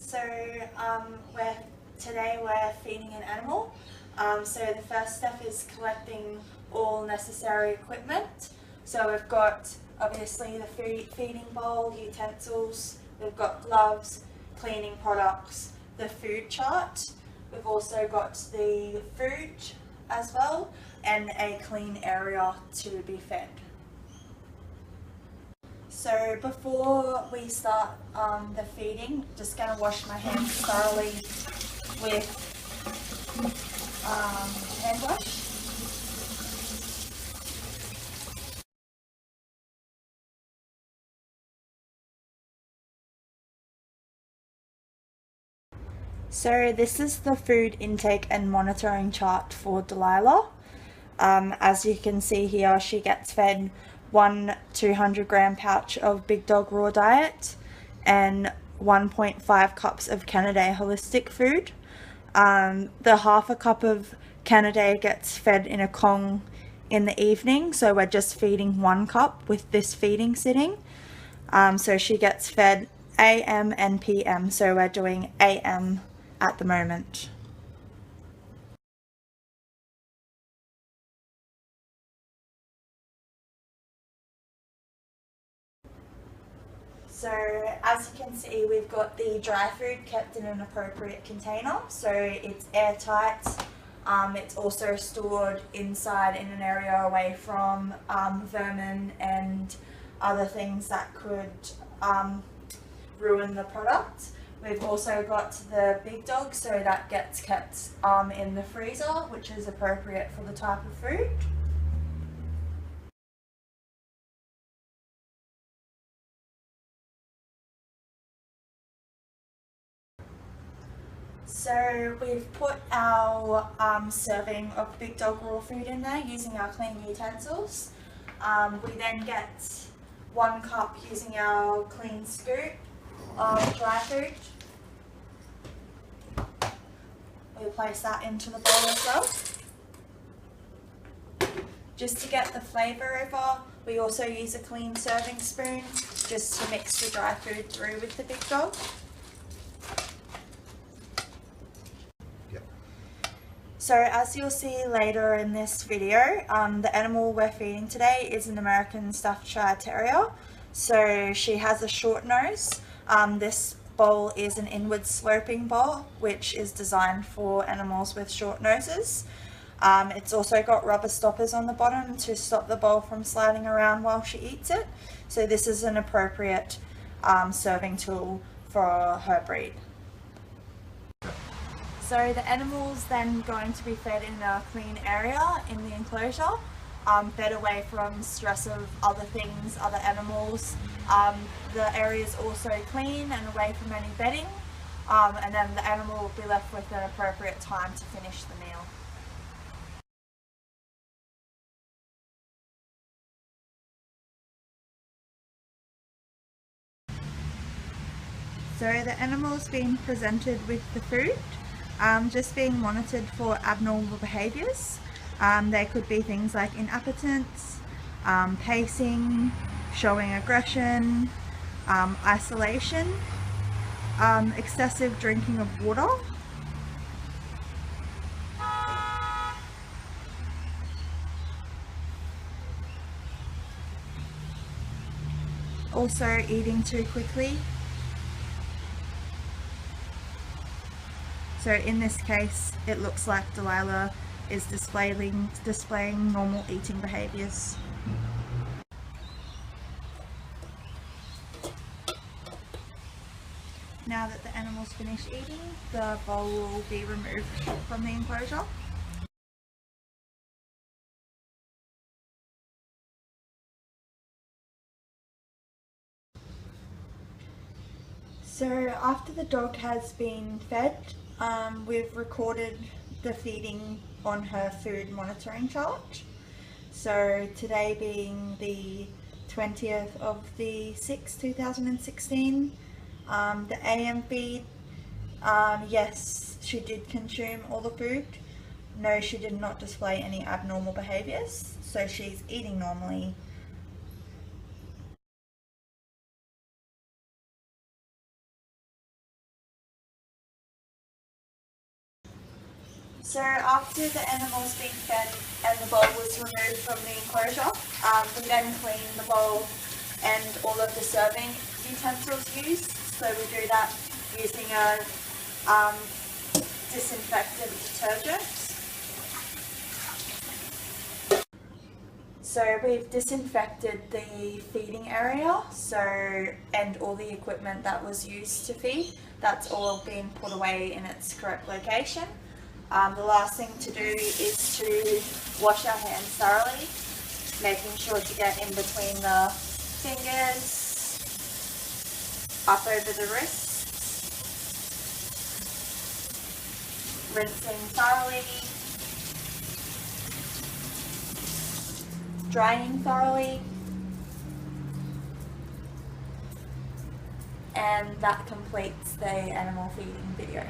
So today we're feeding an animal. So the first step is collecting all necessary equipment. So we've got obviously the feeding bowl, utensils, we've got gloves, cleaning products, the food chart. We've also got the food as well and a clean area to be fed. So before we start the feeding, just going to wash my hands thoroughly with hand wash. So this is the food intake and monitoring chart for Delilah. As you can see here, she gets fed one 200-gram pouch of Big Dog Raw Diet and 1.5 cups of Canaday holistic food. The half a cup of Canaday gets fed in a Kong in the evening, so we're just feeding 1 cup with this feeding sitting. So she gets fed AM and PM, so we're doing AM at the moment. So as you can see, we've got the dry food kept in an appropriate container, so it's airtight. It's also stored inside in an area away from vermin and other things that could ruin the product. We've also got the Big Dog, so that gets kept in the freezer, which is appropriate for the type of food. So we've put our serving of Big Dog raw food in there using our clean utensils. We then get 1 cup using our clean scoop of dry food. We place that into the bowl as well. Just to get the flavour over, we also use a clean serving spoon just to mix the dry food through with the Big Dog. So as you'll see later in this video, the animal we're feeding today is an American Stuffed Shire Terrier. So she has a short nose. This bowl is an inward sloping bowl, which is designed for animals with short noses. It's also got rubber stoppers on the bottom to stop the bowl from sliding around while she eats it. So this is an appropriate serving tool for her breed. So the animal's then going to be fed in a clean area in the enclosure, fed away from stress of other things, other animals. The area is also clean and away from any bedding, and then the animal will be left with an appropriate time to finish the meal. So the animal's been presented with the food. Just being monitored for abnormal behaviours. There could be things like inappetence, pacing, showing aggression, isolation, excessive drinking of water, also eating too quickly. So in this case, it looks like Delilah is displaying normal eating behaviours. Now that the animal's finished eating, the bowl will be removed from the enclosure. So after the dog has been fed, we've recorded the feeding on her food monitoring chart. So today being the 20th of the 6th, 2016, the AM feed, yes, she did consume all the food. No, she did not display any abnormal behaviours, so she's eating normally. So after the animal's been fed and the bowl was removed from the enclosure, we then clean the bowl and all of the serving utensils used. So we do that using a disinfectant detergent. So we've disinfected the feeding area, and all the equipment that was used to feed, that's all been put away in its correct location. The last thing to do is to wash our hands thoroughly, making sure to get in between the fingers, up over the wrists, rinsing thoroughly, drying thoroughly, and that completes the animal feeding video.